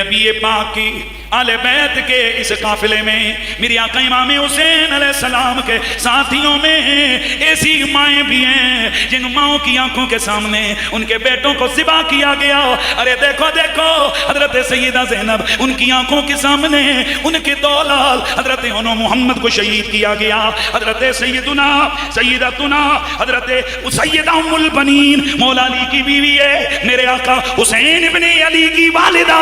نبی پاک کی آل بیت کے اس قافلے میں میری آقا امام حسین علیہ السلام کے ساتھیوں میں ایسی مائیں بھی ہیں جن ماؤں کی آنکھوں کے سامنے ان کے بیٹوں کو ذبح کیا گیا. ارے دیکھو دیکھو حضرت سیدہ زینب ان کی آنکھوں کے سامنے ان کے دو لال حضرت انو محمد کو شہید کیا گیا. حضرت سیدتنا حضرت سیدہ ام البنین مولا علی کی بیوی ہے میرے آقا حسین ابن علی کی والدہ.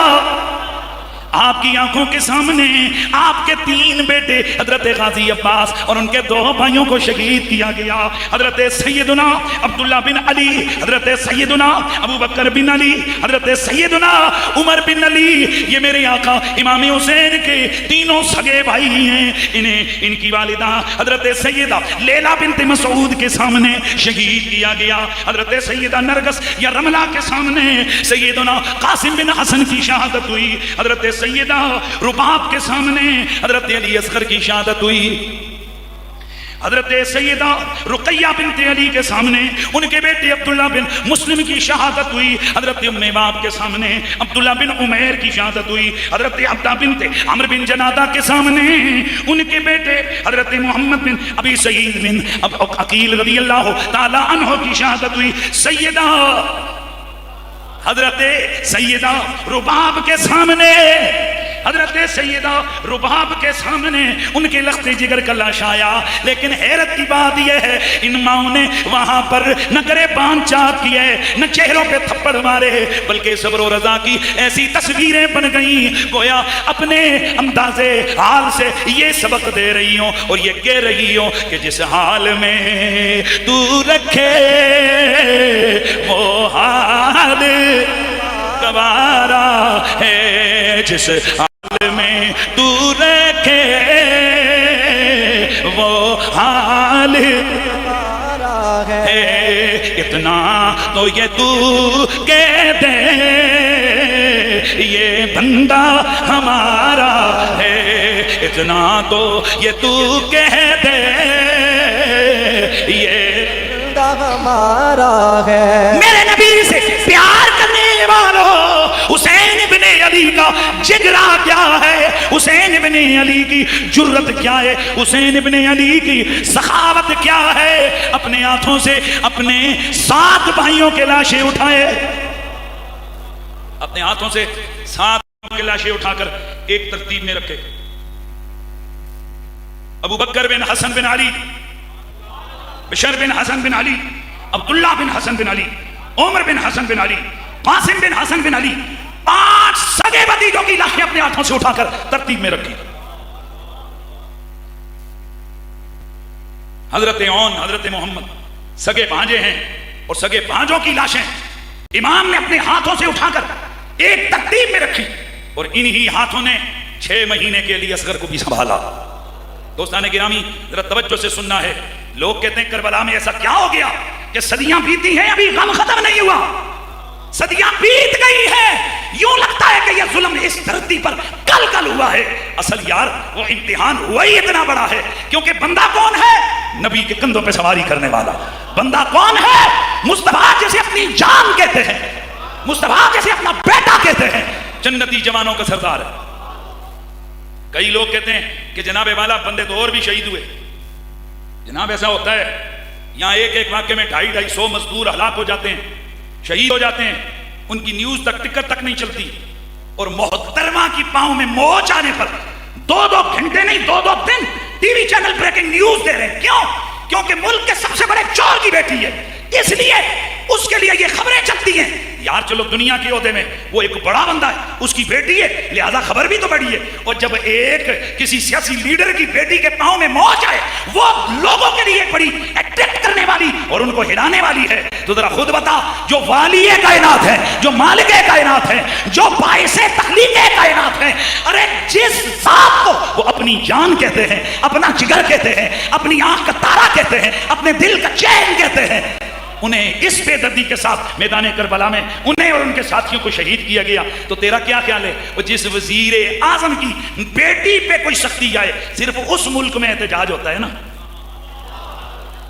آپ کی آنکھوں کے سامنے آپ کے 3 بیٹے حضرت غازی عباس اور ان کے 2 بھائیوں کو شہید کیا گیا. حضرت سیدنا عبداللہ بن علی، حضرت سیدنا ابو بکر بن علی، حضرت سیدنا عمر بن علی، یہ میرے آقا امام حسین کے 3 سگے بھائی ہیں. ان کی والدہ حضرت سیدہ لیلا بنت مسعود کے سامنے شہید کیا گیا. حضرت سیدہ نرگس یا رملہ کے سامنے سیدنا قاسم بن حسن کی شہادت ہوئی. حضرت سیدہ رباب کے سامنے حضرت علی اصغر کی شہادت ہوئی. حضرت سیدہ رقیہ بنت علی کے سامنے ان کے بیٹے عبداللہ بن مسلم کی شہادت ہوئی. حضرت ام باب کے سامنے عبداللہ بن عمیر کی شہادت ہوئی. حضرت عبدہ بنت عمر بن جنادہ کے سامنے ان کے بیٹے حضرت محمد بن ابی سعید بن عقیل رضی اللہ تعالی عنہ کی شہادت ہوئی. سیدہ حضرت سیدہ رباب کے سامنے حضرت سیدہ رباب کے سامنے ان کے لخت جگر کا لاش آیا. لیکن حیرت کی بات یہ ہے ان ماؤں نے وہاں پر نہ کرے بان چاک کیے نہ چہروں پہ تھپڑ مارے بلکہ صبر و رضا کی ایسی تصویریں بن گئیں گویا اپنے انداز حال سے یہ سبق دے رہی ہوں اور یہ کہہ رہی ہوں کہ جس حال میں تو رکھے وہ حال گوارا ہے. جس حال میں تو رکھے وہ حال گوارا ہے. اتنا تو یہ تو کہہ دے یہ بندہ ہمارا ہے. اتنا تو یہ تو کہہ دے یہ بندہ ہمارا ہے. میرے نبی سے پیار کرنے والوں حسین ابن علی کا جگرا کیا ہے، حسین ابن علی کی جرت کیا ہے، حسین ابن علی کی سخاوت کیا ہے. اپنے ہاتھوں سے اپنے 7 بھائیوں کے لاشیں اٹھائے، اپنے ہاتھوں سے 7 بھائیوں کے لاشیں اٹھا کر ایک ترتیب میں رکھے. ابو بکر بن حسن بن علی، بشر بن حسن بن علی، عبداللہ بن حسن بن علی، عمر بن حسن بن علی، قاسم بن حسن بن علی، 5 سگے بھتیجوں کی لاشیں اپنے ہاتھوں سے اٹھا کر ترتیب میں رکھی. حضرت عون حضرت محمد سگے بھانجے ہیں اور سگے بھانجوں کی لاشیں امام نے اپنے ہاتھوں سے اٹھا کر ایک ترتیب میں رکھی اور انہی ہاتھوں نے 6 مہینے کے لیے اصغر کو بھی سنبھالا. دوستان گرامی ذرا توجہ سے سننا ہے. لوگ کہتے ہیں کربلا میں ایسا کیا ہو گیا کہ صدیاں بیتی ہیں ابھی غم ختم نہیں ہوا. صدیاں بیت گئی ہیں، یوں لگتا ہے کہ یہ ظلم اس دھرتی پر کل کل ہوا ہے. اصل یار وہ امتحان ہوا ہی اتنا بڑا ہے کیونکہ بندہ کون ہے؟ نبی کے کندھوں پہ سواری کرنے والا. بندہ کون ہے؟ مصطفیٰ جسے اپنی جان کہتے ہیں، مصطفیٰ جسے اپنا بیٹا کہتے ہیں، جنتی جوانوں کا سردار ہے. کئی لوگ کہتے ہیں کہ جناب والا بندے تو اور بھی شہید ہوئے. جناب ایسا ہوتا ہے یہاں ایک واقعے میں 250-250 مزدور ہلاک ہو جاتے ہیں، شہید ہو جاتے ہیں، ان کی نیوز تک ٹکٹ تک نہیں چلتی اور محترمہ کی پاؤں میں موچ آنے پر 2 گھنٹے نہیں 2 دن T V channel breaking news دے رہے ہیں. کیوں؟ کیونکہ ملک کے سب سے بڑے چور کی بیٹی ہے، اس لیے اس کے لیے یہ خبریں چلتی ہیں. یار چلو دنیا کے عہدے میں وہ ایک بڑا بندہ ہے، اس کی بیٹی ہے، لہذا خبر بھی تو بڑی ہے. اور جب ایک کسی سیاسی لیڈر کی بیٹی کے پاؤں میں موچ آئے وہ لوگوں کے لیے بڑی اٹریکٹ کرنے والی اور ان کو ہلانے والی ہے. تو ذرا خود بتا، جو والی کائنات ہے، جو مالک کائنات ہے، جو باعث تخلیق کائنات ہے، ارے جس ذات کو وہ اپنی جان کہتے ہیں، اپنا جگر کہتے ہیں، اپنی آنکھ کا تارا کہتے ہیں، اپنے دل کا چین کہتے ہیں، انہیں اس بے دردی کے ساتھ میدان کربلا میں انہیں اور ان کے ساتھیوں کو شہید کیا گیا. تو تیرا کیا خیال ہے وہ جس وزیر اعظم کی بیٹی پہ کوئی سختی آئے صرف اس ملک میں احتجاج ہوتا ہے نا؟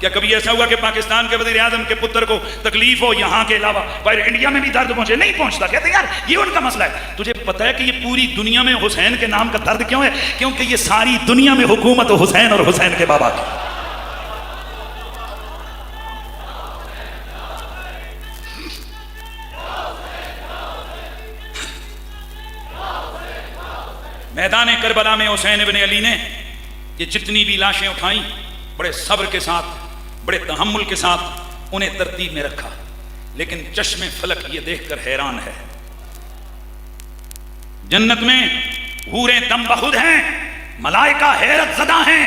کیا کبھی ایسا ہوا کہ پاکستان کے وزیر اعظم کے پتر کو تکلیف ہو یہاں کے علاوہ باہر انڈیا میں بھی درد پہنچے؟ نہیں پہنچتا. کہتے ہیں یار یہ ان کا مسئلہ ہے. تجھے پتہ ہے کہ یہ پوری دنیا میں حسین کے نام کا درد کیوں ہے؟ کیونکہ یہ ساری دنیا میں حکومت حسین اور حسین کے بابا کی. میدان کربلا میں حسین ابن علی نے یہ جتنی بھی لاشیں اٹھائیں بڑے صبر کے ساتھ بڑے تحمل کے ساتھ انہیں ترتیب میں رکھا. لیکن چشم فلک یہ دیکھ کر حیران ہے. جنت میں حوریں دم بخود ہیں، ملائکہ حیرت زدہ ہیں،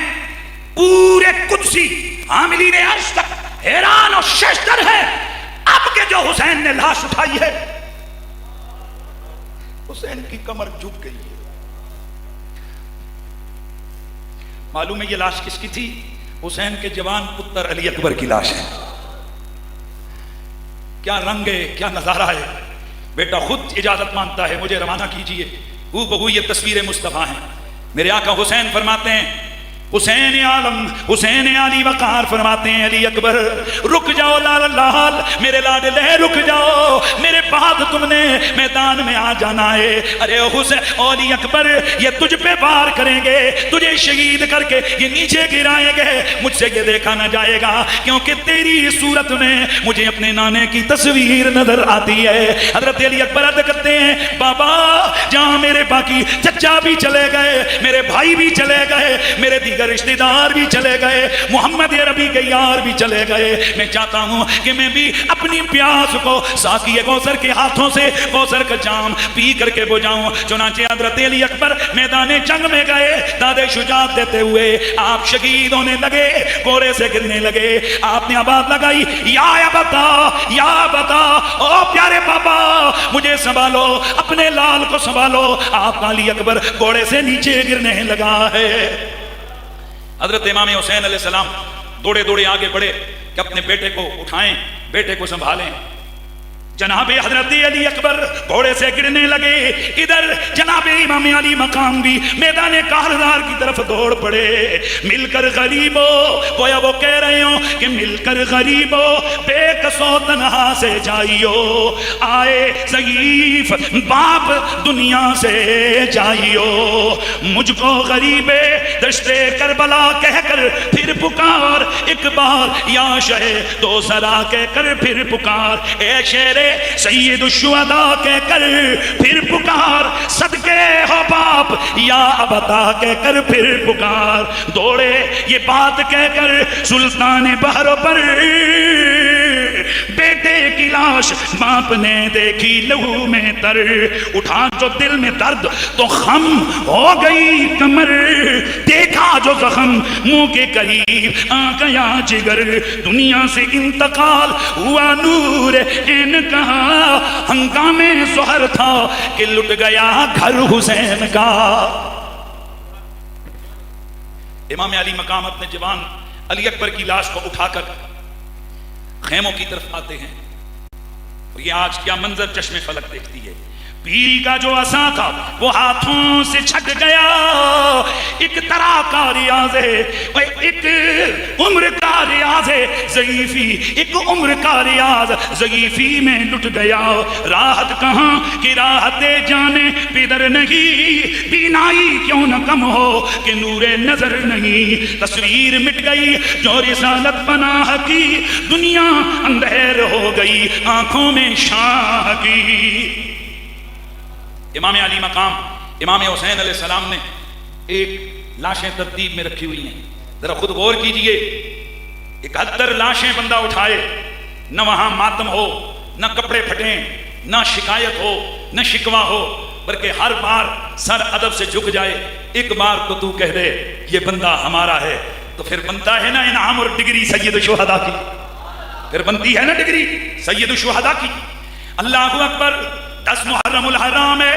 پورے قدسی حاملین عرش تک حیران اور ششدر ہے. اب کہ جو حسین نے لاش اٹھائی ہے، حسین کی کمر جھک گئی ہے. معلوم ہے یہ لاش کس کی تھی؟ حسین کے جوان پتر علی اکبر کی لاش ہے. کیا رنگ ہے، کیا نظارہ ہے. بیٹا خود اجازت مانگتا ہے مجھے روانہ کیجئے. ہو بہو یہ تصویر مصطفیٰ ہیں. میرے آقا حسین فرماتے ہیں، حسین عالم حسین علی وقار فرماتے ہیں علی اکبر رک جاؤ لال لال میرے لاڈلے رک جاؤ، میرے بعد تم نے میدان میں آ جانا ہے. ارے حسین علی اکبر یہ تجھ پہ وار کریں گے، تجھے شہید کر کے یہ نیچے گرائیں گے، مجھ سے یہ دیکھا نہ جائے گا کیونکہ تیری صورت میں مجھے اپنے نانے کی تصویر نظر آتی ہے. حضرت علی اکبر عرض کرتے ہیں بابا جہاں میرے باقی چچا بھی چلے گئے، میرے بھائی بھی چلے گئے، میرے دیگر رشتہ دار بھی چلے گئے، محمد عربی کے یار بھی چلے گئے، میں چاہتا ہوں کہ میں بھی اپنی پیاس کو ساقی کوثر کے ہاتھوں سے کوثر کا جام پی کر کے بجھاؤں. چنانچہ حضرت علی اکبر میدان جنگ میں گئے، داد شجاعت دیتے ہوئے آپ شہید ہونے لگے، گھوڑے سے گرنے لگے. آپ نے آواز لگائی یا ابتا یا ابتا، او پیارے بابا مجھے سنبھالو، اپنے لال کو سنبھالو. آپ علی اکبر گھوڑے سے نیچے گرنے لگا ہے. حضرت امام حسین علیہ السلام دوڑے دوڑے آگے بڑھے کہ اپنے بیٹے کو اٹھائیں، بیٹے کو سنبھالیں. جناب حضرت علی اکبر گھوڑے سے گرنے لگے. ادھر جناب امام علی مقام بھی میدان کارزار کی طرف دوڑ پڑے. مل کر غریبو، گویا وہ کہہ رہے ہوں کہ مل کر غریبو بے کسو تنہا سے جائیو، آئے ضعیف باپ دنیا سے جائیو. مجھ کو غریب دشت کربلا کہہ کر پھر پکار، ایک بار یا شہ دو سرا کہہ کر پھر پکار. اے شیر سید الشہداء کہہ کر پھر پکار، صدقے ہو باپ یا ابتا کہہ کر پھر پکار. دوڑے یہ بات کہہ کر سلطان بحر پر، بیٹے کی لاش باپ نے دیکھی لہو میں تر. اٹھا جو دل میں درد تو خم ہو گئی کمر، دیکھا جو زخم منہ کے قریب آ گیا جگر. دنیا سے انتقال ہوا نور این کہا، ہنگامے سحر تھا کہ لٹ گیا گھر حسین کا. امام علی مقام اپنے جوان علی اکبر کی لاش کو اٹھا کر خیموں کی طرف آتے ہیں. اور یہ آج کیا منظر چشم فلک دیکھتی ہے. پیری کا جو عصا تھا وہ ہاتھوں سے چھٹ گیا. ایک طرح کا ریاض ہے، ایک عمر کا ریاض ہے ضعیفی، ایک عمر کا ریاض ضعیفی میں لٹ گیا. راحت کہاں کہ راحت جانے پدر نہیں، بینائی کیوں نہ کم ہو کہ نور نظر نہیں. تصویر مٹ گئی جو رسالت پناہ کی، دنیا اندھیر ہو گئی آنکھوں میں شاہ کی. امام علی مقام امام حسین علیہ السلام نے ایک لاشیں ترتیب میں رکھی ہوئی ہیں. ذرا خود غور کیجئے، 71 لاشیں بندہ اٹھائے، نہ وہاں ماتم ہو، نہ کپڑے پھٹیں، نہ شکایت ہو، نہ شکوہ ہو، بلکہ ہر بار سر ادب سے جھک جائے. ایک بار کو تو کہہ دے یہ بندہ ہمارا ہے، تو پھر بنتا ہے نا انعام اور ڈگری سید الشہداء کی، پھر بنتی ہے نا ڈگری سید الشہداء کی. اللہ اکبر. 10 محرم الحرام ہے،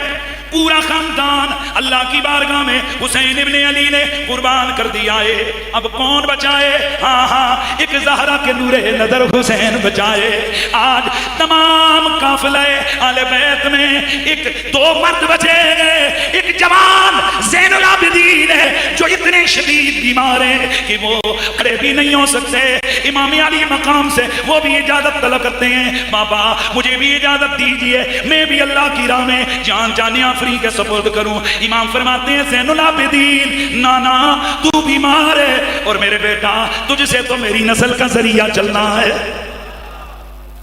پورا خاندان اللہ کی بارگاہ میں حسین ابن علی نے قربان کر دیا ہے. اب کون بچائے؟ ہاں ایک زہرا کے نور نظر حسین بچائے. آج تمام قافلہ آل بیت میں ایک 2 مرد بچے گئے. ایک جوان زین العابدین ہے جو اتنے شدید بیمار ہیں کہ وہ کھڑے بھی نہیں ہو سکتے. امام علی مقام سے وہ بھی اجازت طلب کرتے ہیں، بابا مجھے بھی اجازت دیجئے میں بھی اللہ کی راہ میں جان جانے آفری کے سپرد کروں۔ امام فرماتے ہیں زین العابدین نانا تو بیمار ہے اور میرے بیٹا تجھ سے تو میری نسل کا ذریعہ چلنا ہے،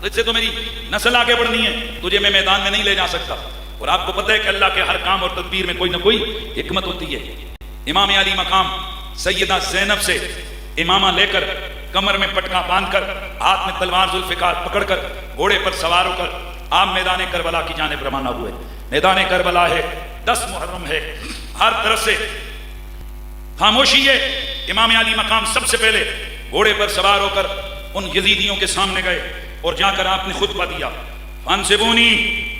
تجھ سے تو میری نسل آگے بڑھنی ہے، تجھے میں میدان میں نہیں لے جا سکتا۔ اور آپ کو پتہ ہے کہ اللہ کے ہر کام اور تدبیر میں کوئی نہ کوئی حکمت ہوتی ہے۔ امام علی مقام سیدہ زینب سے امامہ لے کر کمر میں پٹکا باندھ کر ہاتھ میں تلوار ذوالفقار پکڑ کر گھوڑے پر سوار ہو کر آپ میدان کربلا کی جانب روانہ ہوئے۔ میدان کربلا ہے، 10 محرم ہے، ہر طرف سے خاموشی ہے۔ امام علی مقام سب سے پہلے گھوڑے پر سوار ہو کر ان یزیدیوں کے سامنے گئے اور جا کر آپ نے خطبہ دیا، فانصبونی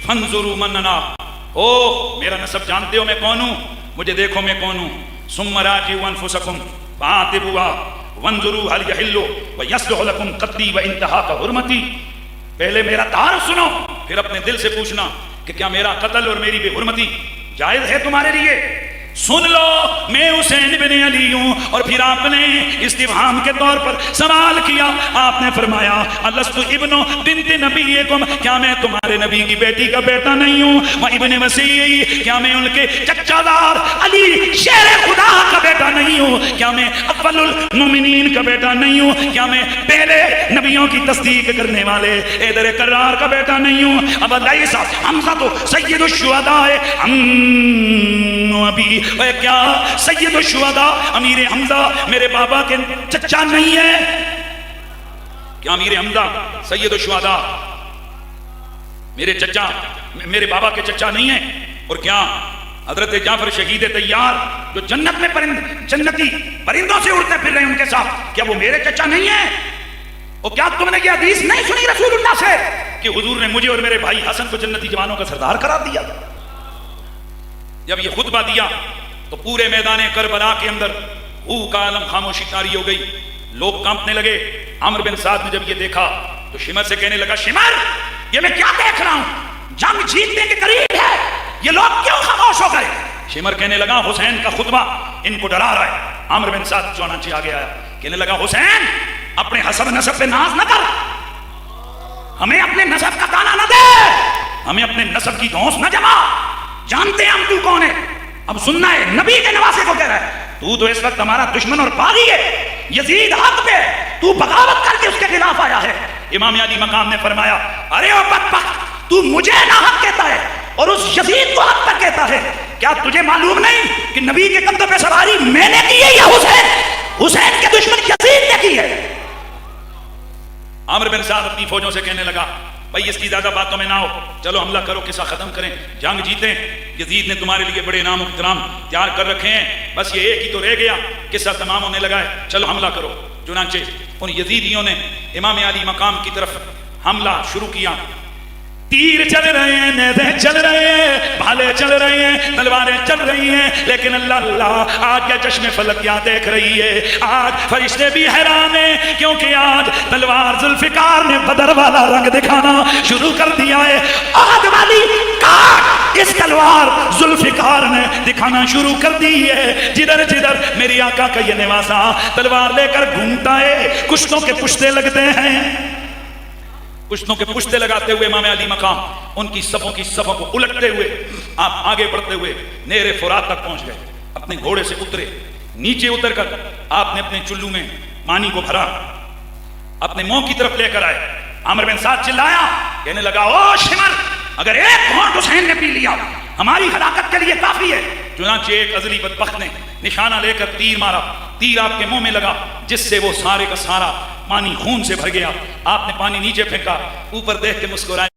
فانظروا من انا، او میرا نسب جانتے ہو میں کون ہوں، مجھے دیکھو میں کون ہوں، ثم راجعوا انفسکم فاعتبروها وانظروا هل يحل ويصلح لكم قتلي وانتهاك حرمتي، پہلے میرا تعارف سنو پھر اپنے دل سے پوچھنا کہ کیا میرا قتل اور میری بے حرمتی جائز ہے تمہارے لیے۔ سن لو میں حسین بن علی ہوں۔ اور پھر آپ نے استفہام کے طور پر سوال کیا، آپ نے فرمایا الست ابن بنت نبیکم، کیا میں تمہارے نبی کی بیٹی کا بیٹا نہیں ہوں، و ابن مسیح، کیا میں ان کے چچا دار علی شیر خدا کا بیٹا نہیں ہوں، کیا میں اول المومنین کا بیٹا نہیں ہوں، کیا میں پہلے نبیوں کی تصدیق کرنے والے حیدر کرار کا بیٹا نہیں ہوں، اب لیس حمزہ تو سید الشہداء ابھی، کیا سید الشہداء امیر حمزہ میرے بابا کے چچا نہیں ہے؟ کیا امیر حمزہ سید الشہداء میرے چچا میرے بابا کے چچا نہیں ہیں؟ اور کیا حضرت جعفر شہید طیار جو جنت میں جنتی پرندوں سے اڑتے پھر رہے ہیں ان کے ساتھ، کیا وہ میرے چچا نہیں ہیں؟ اور کیا تم نے یہ حدیث نہیں سنی رسول اللہ سے کہ حضور نے مجھے اور میرے بھائی حسن کو جنتی جوانوں کا سردار قرار دیا؟ جب یہ خطبہ دیا تو پورے میدان کربلا کے اندر کا عالم خاموشی طاری ہو گئی، لوگ کانپنے لگے۔ عمرو بن سعد نے جب یہ دیکھا تو شمر سے کہنے لگا، شمر یہ میں کیا دیکھ رہا ہوں، جنگ جیتنے کے قریب ہے، یہ لوگ کیوں خاموش ہو گئے؟ شمر کہنے لگا حسین کا خطبہ ان کو ڈرا رہا ہے۔ عمرو بن سعد چونانچہ آگے آیا، کہنے لگا حسین اپنے حسب نسب پہ ناز نہ کر، ہمیں اپنے نسب کا تانا نہ دے، ہمیں اپنے نسب کی دھونس نہ جما، جانتے ہیں ہم تو کون ہے۔ اب سننا ہے نبی کے نواسے کو کہہ رہا ہے، تو اس وقت ہمارا دشمن اور باغی ہے، یزید حق پہ تو بغاوت کر کے اس کے خلاف آیا ہے۔ امام علی مقام نے فرمایا ارے او بدبخت، تو مجھے ناحق کہتا ہے اور اس یزید کو حق پر کہتا ہے، کیا تجھے معلوم نہیں کہ نبی کے کندھوں پہ سواری میں نے کی ہے یا حسین کے دشمن یزید نے کی ہے؟ عمرو بن سعد اپنی فوجوں سے کہنے لگا بھائی اس کی زیادہ باتوں میں نہ ہو، چلو حملہ کرو، قصہ ختم کریں، جنگ جیتیں، یزید نے تمہارے لیے بڑے انعام و اکرام تیار کر رکھے ہیں، بس یہ ایک ہی تو رہ گیا، قصہ تمام ہونے لگا ہے، چلو حملہ کرو۔ چنانچہ ان یزیدیوں نے امام علی مقام کی طرف حملہ شروع کیا۔ تیر چل رہے ہیں، نیزے چل رہے ہیں، بھالے چل رہے ہیں، تلواریں چل رہی ہیں، لیکن اللہ آج کے چشم فلک کیا دیکھ رہی ہے؟ آج فرشتے بھی حیران ہیں، کیونکہ آج تلوار ذوالفقار نے بدر والا رنگ دکھانا شروع کر دیا ہے۔ احد والی کاٹ اس تلوار ذوالفقار نے دکھانا شروع کر دی ہے۔ جدھر جدھر میری آقا کا یہ نواسا تلوار لے کر گھومتا ہے، کشتوں کے پشتے لگتے ہیں، پشتوں کے پشتے لگاتے ہوئے امام علی مقام ان کی صفوں کو الٹتے ہوئے آپ آگے بڑھتے ہوئے نیرے فرات تک پہنچ گئے۔ اپنے گھوڑے سے اترے، نیچے اتر کر آپ نے اپنے چلو میں پانی کو بھرا، اپنے منہ کی طرف لے کر آئے۔ عمرو بن سعد چلایا، کہنے لگا او شمر، اگر ایک گھونٹ حسین نے پی لیا ہماری ہلاکت کے لیے کافی ہے۔ چنانچہ ایک ازلی بدبخت نے نشانہ لے کر تیر مارا، تیر آپ کے منہ میں لگا، جس سے وہ سارے کا سارا پانی خون سے بھر گیا۔ آپ نے پانی نیچے پھینکا، اوپر دیکھ کے مسکرائے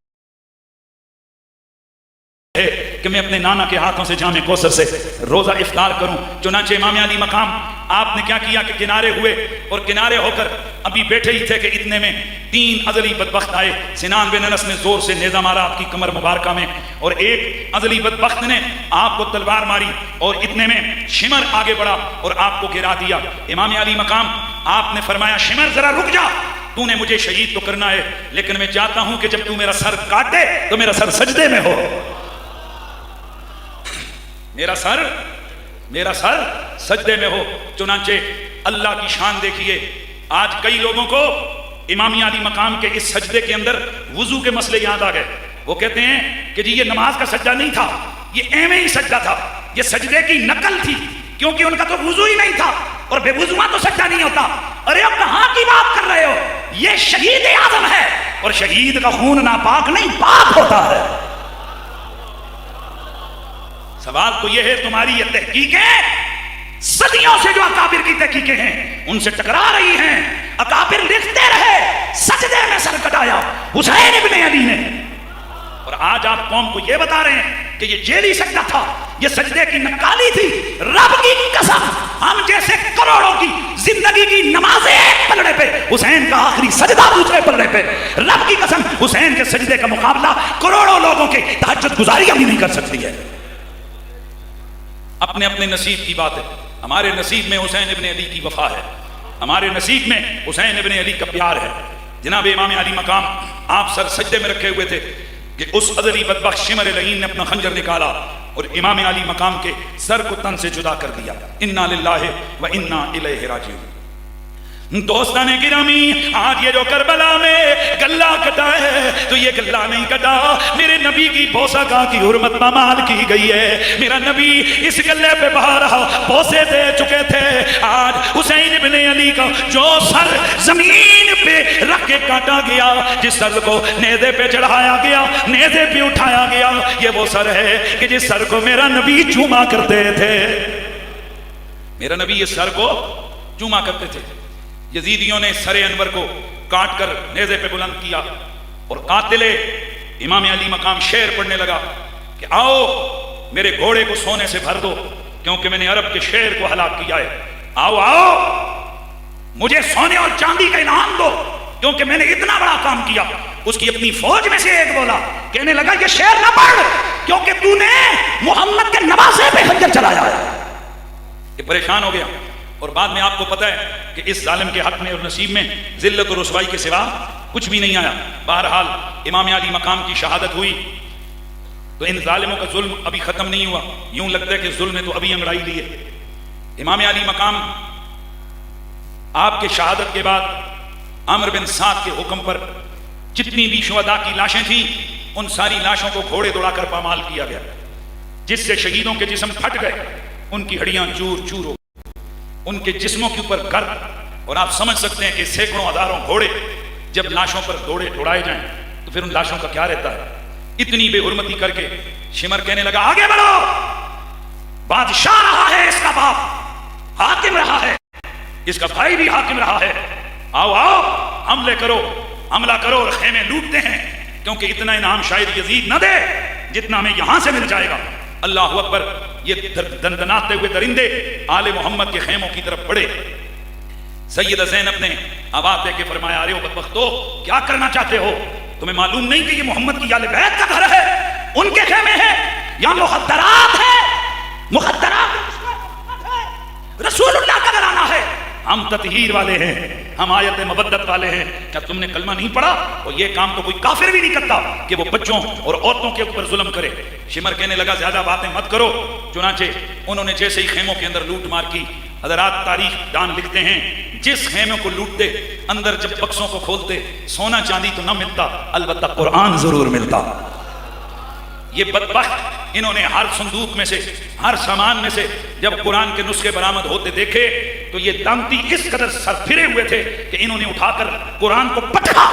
کہ میں اپنے نانا کے ہاتھوں سے جام کوثر سے روزہ افطار کروں۔ چنانچہ امام علی مقام آپ نے کیا کیا کہ کنارے ہوئے، اور کنارے ہو کر ابھی بیٹھے ہی تھے کہ اتنے میں 3 ازلی بدبخت آئے۔ سنان بن انس نے زور سے نیزہ مارا آپ کی کمر مبارکہ میں، اور ایک ازلی بدبخت نے آپ کو تلوار ماری، اور اتنے میں شمر آگے بڑھا اور آپ کو گرا دیا۔ امام علی مقام آپ نے فرمایا شمر ذرا رک جا، تو نے مجھے شہید تو کرنا ہے، لیکن میں چاہتا ہوں کہ جب تو میرا سر کاٹے تو میرا سر سجدے میں ہو، میرا سر سجدے میں ہو۔ چنانچہ اللہ کی شان دیکھیے، آج کئی لوگوں کو امام علی مقام کے اس سجدے کے اندر وضو کے مسئلے یاد آ گئے. وہ کہتے ہیں کہ جی یہ نماز کا سجدہ نہیں تھا, یہ ایویں ہی سجدہ تھا, یہ سجدے کی نقل تھی, کیونکہ ان کا تو وضو ہی نہیں تھا, اور بے وضوء تو سجدہ نہیں ہوتا. ارے اب کہاں کی بات کر رہے ہو؟ یہ شہید اعظم ہے, اور شہید کا خون ناپاک نہیں پاک ہوتا ہے. سوال تو یہ ہے, تمہاری یہ تحقیقیں صدیوں سے جو اکابر کی تحقیقیں ہیں ان سے ٹکرا رہی ہیں. اکابر لکھتے رہے, سجدے میں سر کٹایا حسین ابن علی نے, اور آج آپ قوم کو یہ بتا رہے ہیں کہ یہ جیلی سجدہ تھا, یہ سجدے کی نکالی تھی. رب کی قسم, ہم جیسے کروڑوں کی زندگی کی نمازیں ایک پلڑے پہ, حسین کا آخری سجدہ دوسرے پلڑے پہ. رب کی قسم حسین کے سجدے کا مقابلہ کروڑوں لوگوں کے تہجد گزاریاں بھی نہیں کر سکتی ہے. اپنے اپنے نصیب کی بات ہے. ہمارے نصیب میں حسین ابن علی کی وفا ہے, ہمارے نصیب میں حسین ابن علی کا پیار ہے. جناب امام علی مقام آپ سر سجدے میں رکھے ہوئے تھے کہ اس ازلی بدبخت شمر لعین نے اپنا خنجر نکالا اور امام علی مقام کے سر کو تن سے جدا کر دیا. انا للہ و انا الیہ راجعون. دوستان گرامی, آج یہ جو کربلا میں گلہ کٹا ہے تو یہ گلہ نہیں کٹا, میرے نبی کی بوسہ گاہ کی حرمت پامال کی گئی ہے. میرا نبی اس گلے پہ بہارا بوسے دے چکے تھے. آج حسین ابن علی کا جو سر زمین پہ رکھ کے کاٹا گیا, جس سر کو نیزے پہ چڑھایا گیا, نیزے پہ اٹھایا گیا, یہ وہ سر ہے کہ جس سر کو میرا نبی چوما کرتے تھے. میرا نبی اس سر کو چوما کرتے تھے. یزیدیوں نے سر انور کو کاٹ کر نیزے پہ بلند کیا, اور قاتل امام علی مقام شعر پڑھنے لگا کہ آؤ میرے گھوڑے کو سونے سے بھر دو, کیونکہ میں نے عرب کے شعر کو ہلاک کیا ہے. آؤ آؤ مجھے سونے اور چاندی کا انعام دو, کیونکہ میں نے اتنا بڑا کام کیا. اس کی اپنی فوج میں سے ایک بولا, کہنے لگا یہ شعر نہ پڑھ, کیونکہ تو نے محمد کے نواسے پہ خنجر چلایا ہے. یہ پریشان ہو گیا, اور بعد میں آپ کو پتہ ہے کہ اس ظالم کے حق میں اور نصیب میں ذلت و رسوائی کے سوا کچھ بھی نہیں آیا. بہرحال امام علی مقام کی شہادت ہوئی تو ان ظالموں کا ظلم ابھی ختم نہیں ہوا. یوں لگتا ہے کہ ظلم نے تو ابھی انگڑائی لی ہے. امام علی مقام آپ کے شہادت کے بعد عامر بن سعد کے حکم پر جتنی بھی شہداء کی لاشیں تھیں ان ساری لاشوں کو گھوڑے دوڑا کر پامال کیا گیا, جس سے شہیدوں کے جسم پھٹ گئے, ان کی ہڈیاں چور چور ہو, ان کے جسموں کے اوپر گرد. اور آپ سمجھ سکتے ہیں کہ سینکڑوں ہزاروں گھوڑے جب لاشوں پر دوڑائے جائیں تو پھر ان لاشوں کا کیا رہتا ہے. اتنی بے حرمتی کر کے شمر کہنے لگا آگے بڑھو, بادشاہ رہا ہے اس کا باپ, حاکم رہا ہے, اس کا بھائی بھی حاکم رہا ہے. آؤ آؤ حملے کرو, حملہ کرو اور خیمے لوٹتے ہیں, کیونکہ اتنا انعام شاید یزید نہ دے جتنا ہمیں یہاں سے مل جائے گا. اللہ اکبر. یہ دندناتے ہوئے درندے آل محمد کے خیموں کی طرف بڑھے. سیدہ زینب نے آواز دے کے فرمایا ارے بدبختو کیا کرنا چاہتے ہو؟ تمہیں معلوم نہیں کہ یہ محمد کی آل بیت کا گھر ہے, ان کے خیمے ہیں, یہاں مخدرات ہے, مخدرات رسول اللہ کا گھرانہ ہے. ہم تطہیر والے ہیں, ہم آیت مبدت والے ہیں. کیا تم نے کلمہ نہیں پڑھا؟ اور یہ کام تو کوئی کافر بھی نہیں کرتا کہ وہ بچوں اور عورتوں کے اوپر ظلم کرے. شمر کہنے لگا زیادہ باتیں مت کرو. چنانچہ انہوں نے جیسے ہی خیموں کے اندر لوٹ مار کی, حضرات تاریخ دان لکھتے ہیں جس خیموں کو لوٹتے اندر جب بکسوں کو کھولتے سونا چاندی تو نہ ملتا, البتہ قرآن ضرور ملتا. یہ بدبخت انہوں نے ہر صندوق میں سے, ہر سامان میں سے جب قرآن کے نسخے برآمد ہوتے دیکھے تو یہ دامتی اس قدر سر پھرے ہوئے تھے کہ انہوں نے اٹھا کر قرآن کو پٹکا.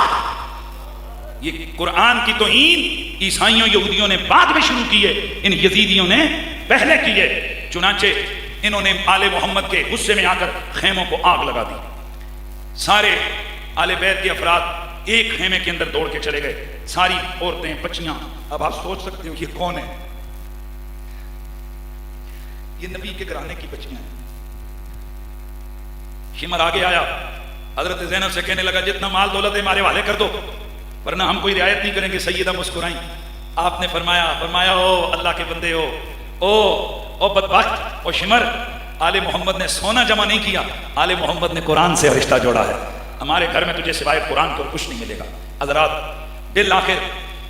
یہ قرآن کی توہین عیسائیوں یہودیوں نے بعد میں شروع کی ہے, ان یزیدیوں نے پہلے کی ہے. چنانچہ انہوں نے آل محمد کے غصے میں آ کر خیموں کو آگ لگا دی. سارے آل بیت کے افراد ایک خیمے کے اندر دوڑ کے چلے گئے, ساری عورتیں بچیاں. اب آپ سوچ سکتے ہو یہ کون ہے؟ یہ نبی کے گھرانے کی بچیاں ہیں. شمر آگے آیا, حضرت زینب سے کہنے لگا جتنا مال دولت ہے ہمارے حوالے کر دو ورنہ ہم کوئی رعایت نہیں کریں گے. سیدہ مسکرائیں. آپ نے فرمایا او اللہ کے بندے ہو, او بدبخت, او شمر, آل محمد نے سونا جمع نہیں کیا, آل محمد نے قرآن سے رشتہ جوڑا ہے. ہمارے گھر میں تجھے سوائے قرآن کو کچھ نہیں ملے گا. حضرات بالآخر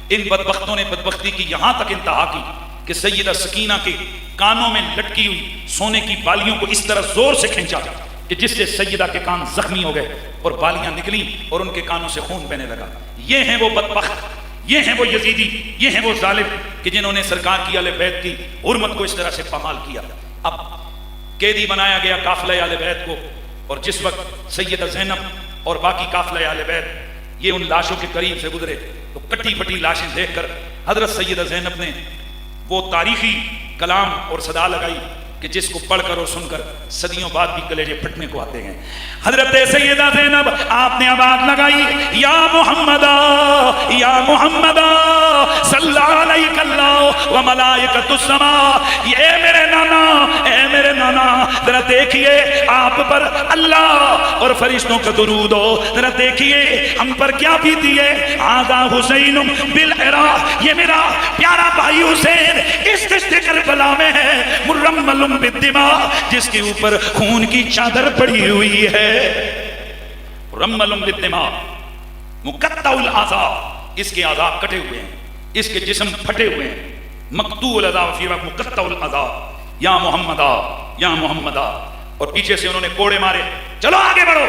ان بدبختوں نے بدبختی کی یہاں تک انتہا کی کہ سیدہ سکینہ کے کانوں میں لٹکی ہوئی سونے کی بالیوں کو اس طرح زور سے کھینچا کہ جس سے سیدہ کے کان زخمی ہو گئے اور بالیاں نکلی اور ان کے کانوں سے خون بہنے لگا۔ یہ ہیں وہ بدبخت، یہ ہیں وہ یزیدی، یہ ہیں وہ ظالم کہ جنہوں نے سرکار کی اہل بیت کی حرمت کو اس طرح سے پامال کیا۔ اب قیدی بنایا گیا قافلہ اہل بیت کو، اور جس وقت سیدہ زینب اور باقی قافلہ اہل بیت یہ ان لاشوں کے قریب سے گزرے تو کٹی پھٹی لاشیں دیکھ کر حضرت سیدہ زینب نے وہ تاریخی کلام اور صدا لگائی کہ جس کو پڑھ کر اور سن کر صدیوں بعد بھی کلیجے پھٹنے کو آتے ہیں۔ حضرت سیدہ زینب آپ نے آواز لگائی، یا محمد یا محمد صلی علیک اللہ و ملائکۃ السماء، اے میرے نانا، اے میرے نانا، ذرا دیکھیے آپ پر اللہ اور فرشتوں کا درود ہو، ذرا دیکھیے ہم پر کیا بیتی ہے۔ ھذا حسین بالعراق، یہ میرا پیارا بھائی حسین اس دشت کربلا میں ہے، مرمل بالدماء، جس کے اوپر خون کی چادر پڑی ہوئی ہے۔ مرمل بالدماء، مقطع الاعضاء، اس کے اعضاء کٹے ہوئے ہیں، اس کے جسم پھٹے ہوئے ہیں۔ مقطوع الاعضاء فی مقطع الاعضاء، یا محمدہ یا محمدہ، اور پیچھے سے انہوں نے کوڑے مارے، چلو آگے بڑھو۔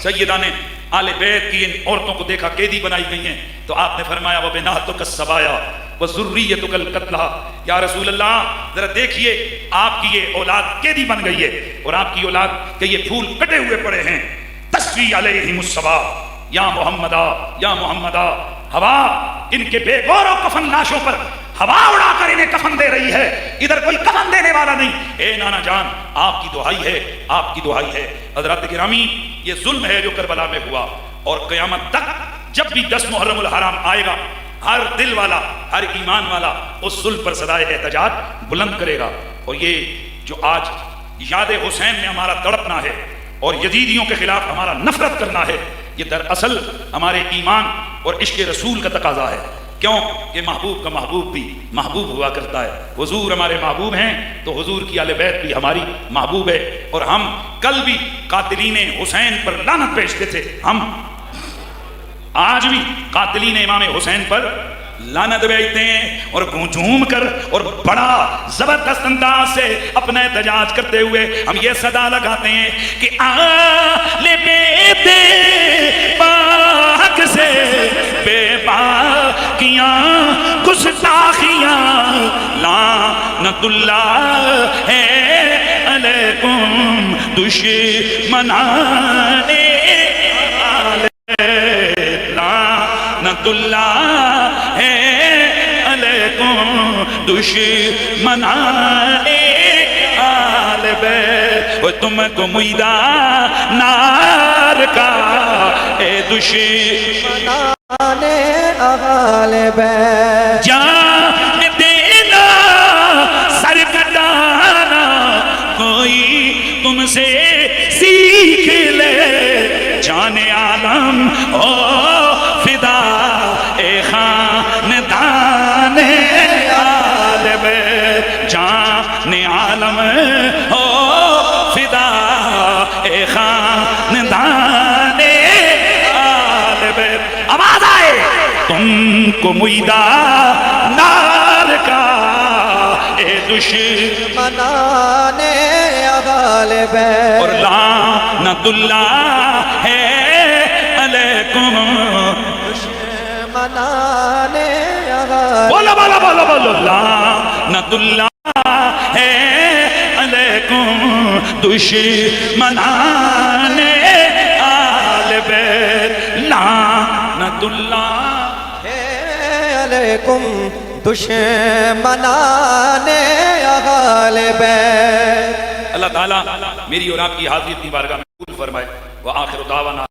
سیدہ نے آل بیت کی ان عورتوں کو دیکھا قیدی بنائی گئی ہیں تو آپ نے فرمایا وَبِنَاتُكَ السَّبَايَا وَذُرِّيَّتُكَ الْقَتْلَى، یا رسول اللہ ذرا دیکھیے آپ کی یہ اولاد قیدی بن گئی ہے اور آپ کی اولاد کے یہ پھول کٹے ہوئے پڑے ہیں۔ تسوی علیہم الصبا، یا محمدہ یا محمدہ، ہوا ان کے بے غور و کفن لاشوں پر ہوا اڑا کر انہیں کفن دے رہی ہے، ادھر کوئی کفن دینے والا نہیں۔ اے نانا جان آپ کی دعائی ہے، آپ کی دعائی ہے۔ حضرات گرامی، یہ ظلم ہے جو کربلا میں ہوا، اور قیامت تک جب بھی 10 محرم الحرام آئے گا ہر دل والا، ہر ایمان والا اس ظلم پر صدائے احتجاج بلند کرے گا۔ اور یہ جو آج یاد حسین میں ہمارا تڑپنا ہے اور یزیدیوں کے خلاف ہمارا نفرت کرنا ہے، یہ دراصل ہمارے ایمان اور عشق رسول کا تقاضا ہے۔ کیوں کہ محبوب کا محبوب بھی محبوب ہوا کرتا ہے۔ حضور ہمارے محبوب ہیں تو حضور کی اہل بیت بھی ہماری محبوب ہے، اور ہم کل بھی قاتلین حسین پر لعنت بھیجتے تھے، ہم آج بھی قاتلین امام حسین پر لعنت بھیجتے ہیں، اور جھوم کر اور بڑا زبردست انداز سے اپنا احتجاج کرتے ہوئے ہم یہ صدا لگاتے ہیں کہ آل بیت پاک سے بے باکیاں گستاخیاں لعنت اللہ ہے علیکم دشمنان آل بیت، لعنت اللہ ہے علیکم دشمنان آل بیت، وہ تم کو میدہ نار کا اے دشمنان آل بیت، جان دینا سر کٹانا کوئی تم سے سیکھ لے، جان عالم او فدا اے خاندان آل بیت، جان عالم او فدا اے خاندان آل بیت۔ آواز آئے تم کو میدہ نار کا اے دشمنان آل بیت، اور لعنت اللہ ہے علیکم دشمنان آل، بولو بولو بولو بولو، لعنت اللہ ہے علیکم دشمنان آل بیت، لعنت اللہ ہے علیکم دشمنان آل بیت۔ اللہ تعالیٰ میری اور آپ کی حاضری اپنی بارگاہ میں قبول فرمائے۔ وآخر دعوانا